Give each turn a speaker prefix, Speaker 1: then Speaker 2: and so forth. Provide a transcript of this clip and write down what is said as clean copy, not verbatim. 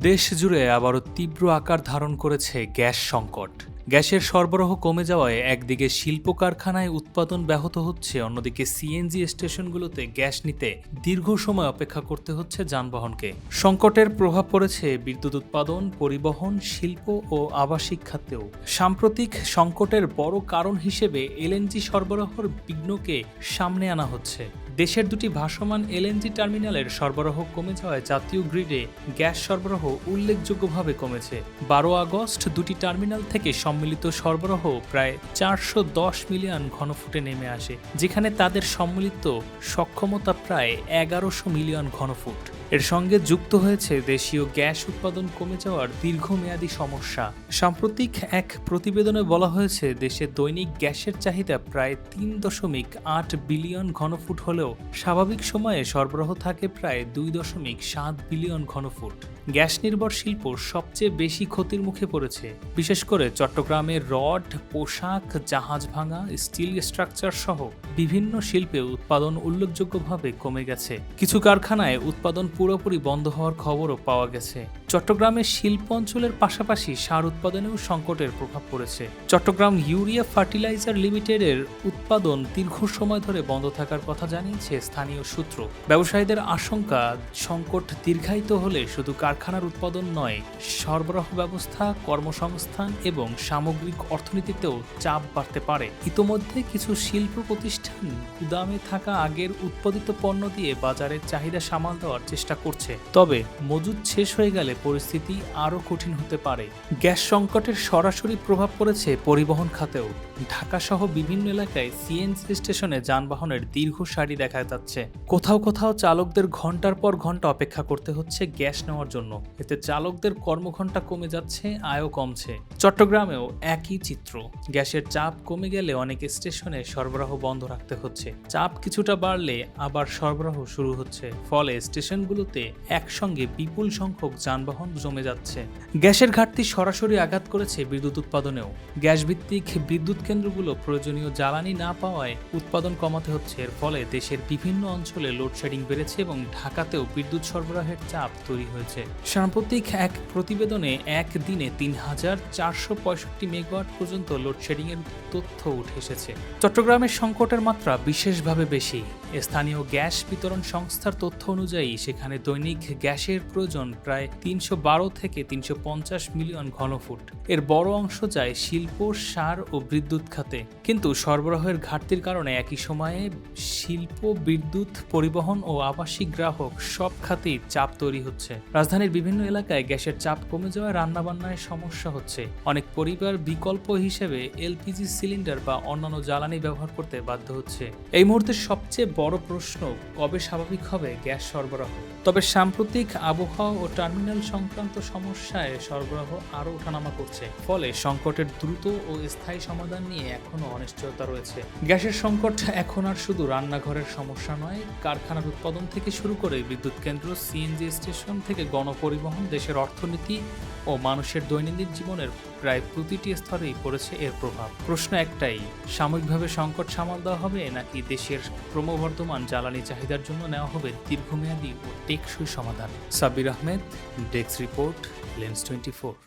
Speaker 1: দেশ জুড়ে আবারও তীব্র আকার ধারণ করেছে গ্যাস সংকট। গ্যাসের সরবরাহ কমে যাওয়ায় একদিকে শিল্প কারখানায় উৎপাদন ব্যাহত হচ্ছে, অন্যদিকে সিএনজি স্টেশনগুলোতে গ্যাস নিতে দীর্ঘ সময় অপেক্ষা করতে হচ্ছে যানবাহনকে। সংকটের প্রভাব পড়েছে বিদ্যুৎ উৎপাদন, পরিবহন, শিল্প ও আবাসিক খাতেও। সাম্প্রতিক সংকটের বড় কারণ হিসেবে এলএনজি সরবরাহের বিঘ্নকে সামনে আনা হচ্ছে। দেশের দুটি ভাসমান এলএনজি টার্মিনালের সরবরাহ কমে যাওয়ায় জাতীয় গ্রিডে গ্যাস সরবরাহ উল্লেখযোগ্যভাবে কমেছে। 12 আগস্ট দুটি টার্মিনাল থেকে সম্মিলিত সরবরাহ প্রায় 410 মিলিয়ন ঘনফুটে নেমে আসে, যেখানে তাদের সম্মিলিত সক্ষমতা প্রায় 1100 মিলিয়ন ঘনফুট। এর সঙ্গে যুক্ত হয়েছে দেশীয় গ্যাস উৎপাদন কমে যাওয়ার দীর্ঘমেয়াদী সমস্যা। সাম্প্রতিক এক প্রতিবেদনে বলা হয়েছে, দেশে দৈনিক গ্যাসের চাহিদা প্রায় 3.8 বিলিয়ন ঘনফুট হলেও স্বাভাবিক সময়ে সরবরাহ থাকে প্রায় 2.7 বিলিয়ন ঘনফুট। গ্যাস নির্ভর শিল্প সবচেয়ে বেশি ক্ষতির মুখে পড়েছে। বিশেষ করে চট্টগ্রামের রড, পোশাক, জাহাজ ভাঙা, স্টিল স্ট্রাকচার সহ বিভিন্ন শিল্পে উৎপাদন উল্লেখযোগ্যভাবে কমে গেছে। কিছু কারখানায় উৎপাদন পুরোপুরি বন্ধ হওয়ার খবরও পাওয়া গেছে। চট্টগ্রামের শিল্প অঞ্চলের পাশাপাশি সার উৎপাদনেও সংকটের প্রভাব পড়েছে। চট্টগ্রাম ইউরিয়া ফার্টিলাইজার লিমিটেডের উৎপাদন দীর্ঘ সময় ধরে বন্ধ থাকার কথা জানিয়েছে স্থানীয় সূত্র। ব্যবসায়ীদের আশঙ্কা, সংকট দীর্ঘায়িত হলে শুধু কারখানার উৎপাদন নয়, সরবরাহ ব্যবস্থা, কর্মসংস্থান এবং সামগ্রিক অর্থনীতিতেও চাপ বাড়তে পারে। ইতোমধ্যে কিছু শিল্প প্রতিষ্ঠান গুদামে থাকা আগের উৎপাদিত পণ্য দিয়ে বাজারের চাহিদা সামাল দেওয়ার চেষ্টা করছে। তবে মজুদ শেষ হয়ে গেলে পরিস্থিতি আরও কঠিন হতে পারে। গ্যাস সংকটের সরাসরি প্রভাব পড়েছে পরিবহন খাতেও। ঢাকা সহ বিভিন্ন এলাকায় সিএনজি স্টেশনে যানবাহনের দীর্ঘ সারি দেখা যাচ্ছে। কোথাও কোথাও চালকদের ঘন্টার পর ঘন্টা অপেক্ষা করতে হচ্ছে গ্যাস নেওয়ার জন্য। এতে চালকদের কর্মঘণ্টা কমে যাচ্ছে, আয়ও কমছে। চট্টগ্রামেও একই চিত্র। গ্যাসের চাপ কমে গেলে অনেক স্টেশনে সরবরাহ বন্ধ রাখতে হচ্ছে। চাপ কিছুটা বাড়লে আবার সরবরাহ শুরু হচ্ছে। ফলে স্টেশনগুলোতে একসঙ্গে বিপুল সংখ্যক যানবাহন জমে যাচ্ছে। গ্যাসের ঘাটতি সরাসরি আঘাত করেছে বিদ্যুৎ উৎপাদনেও। গ্যাস ভিত্তিক বিদ্যুৎ কেন্দ্রগুলো প্রয়োজনীয় জ্বালানি না পাওয়ায় উৎপাদন কমাতে হচ্ছে। এর ফলে দেশের বিভিন্ন অঞ্চলে লোডশেডিং বেড়েছে এবং ঢাকাতেও বিদ্যুৎ সরবরাহের চাপ তৈরি হয়েছে। সাম্প্রতিক এক প্রতিবেদনে একদিনে 3465 মেগাওয়াট পর্যন্ত লোডশেডিং এর তথ্য উঠে এসেছে। চট্টগ্রামের সংকটের মাত্রা বিশেষভাবে বেশি। স্থানীয় গ্যাস বিতরণ সংস্থার তথ্য অনুযায়ী সেখানে দৈনিক গ্যাসের প্রয়োজন প্রায় 312 থেকে 350 মিলিয়ন ঘনফুট। এর বড় অংশ যায় শিল্প, সার ও বিদ্যুৎ খাতে। কিন্তু সরবরাহের ঘাটতির কারণে একই সময়ে শিল্প, বিদ্যুৎ, পরিবহন ও আবাসিক গ্রাহক সব খাতেই চাপ তৈরি হচ্ছে। রাজধানীর বিভিন্ন এলাকায় গ্যাসের চাপ কমে যাওয়ায় রান্নাবান্নায় সমস্যা হচ্ছে। অনেক পরিবার বিকল্প হিসেবে এলপিজি সিলিন্ডার বা অন্যান্য জ্বালানি ব্যবহার করতে বাধ্য হচ্ছে। এই মুহূর্তে সবচেয়ে বড় প্রশ্ন, কবে স্বাভাবিক হবে গ্যাস সরবরাহ? তবে সাম্প্রতিক আবহাওয়া ও টার্মিনাল সংক্রান্ত সমস্যায় সরবরাহ আরও ওঠানামা করছে। ফলে সংকটের দ্রুত ও স্থায়ী সমাধান নিয়ে এখনও অনিশ্চয়তা রয়েছে। গ্যাসের সংকট এখন আর শুধু রান্নাঘরের সমস্যা নয়। কারখানার উৎপাদন থেকে শুরু করে বিদ্যুৎ কেন্দ্র, সিএনজি স্টেশন থেকে গণপরিবহন, দেশের অর্থনীতি ও মানুষের দৈনন্দিন জীবনের প্রায় প্রতিটি স্তরেই পড়েছে এর প্রভাব। প্রশ্ন একটাই, সাময়িকভাবে সংকট সামাল দেওয়া হবে নাকি দেশের ক্রমবর্ধমান জ্বালানি চাহিদার জন্য নেওয়া হবে দীর্ঘমেয়াদী ও টেকসই সমাধান? Sabbir Ahmed, desk report, lens 24।